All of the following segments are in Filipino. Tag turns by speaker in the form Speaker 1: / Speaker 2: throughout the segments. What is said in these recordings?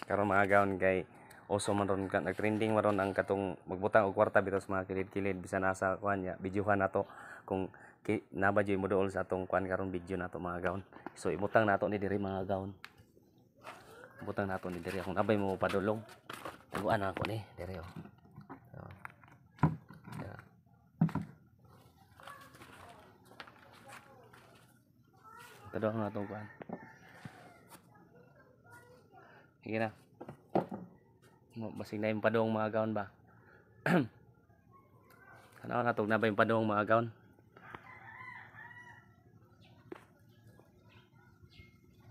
Speaker 1: Karon mga gawon kay uso man ron ka nagtrending man ron ang katong magbutang og kwarta bitaw sa mga kilid-kilid bisan nasa kuan ya videohan nato kung naba joy moduol sa atong kuan karon video nato mga gawon. So ibutang nato ni diri mga gawon. Butang nato ni diri kung abay mo padulong. Tuguan ako ni diri oh. Tadong na itong kuhan. Sige na. Basig na yung padong mga gawon ba? Tanaw na itong na ba yung padong mga gawon?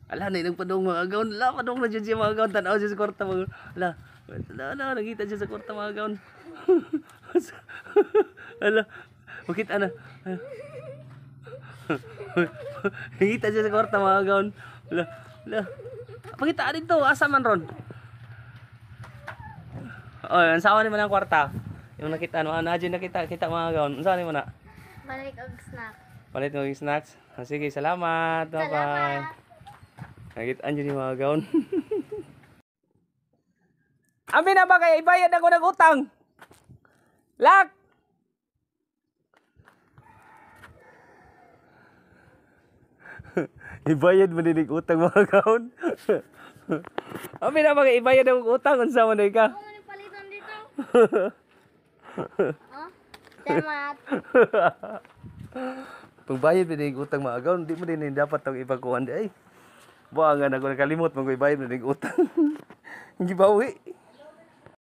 Speaker 1: Ala, na yung padong mga gawon. Ala, padong na dyan siya mga gawon. Tanaw siya sa kwarta mga gawon. Ala, nakita siya sa kwarta mga gawon. Ala, makita na. Nakita siya sa kwarta mga gawon. Ala. Pakita dito, asa man ron. Oh, ang sawa ni man ang kwarta. Yung nakita ano, dyan nakita mga gawon. Ang sawa ni mo na?
Speaker 2: Balik og snack.
Speaker 1: Palit mo yung snacks. Sige, salamat. Bye-bye. Nakita dyan yung mga gawon. Amin na ba kaya ibayad ako ng utang? Lak! Ibayad mo din utang mga gawon. Amin na ba kaya ibayad ako utang? Ang sama na ka?
Speaker 2: Ako man palitan dito. Oh? Salamat.
Speaker 1: Pagbayad mo din utang mga gawon, di mo din dapat itong ipagkuhan. Ay, buwangan ako nakalimot mo kung ibayad mo din utang. Hindi bawi.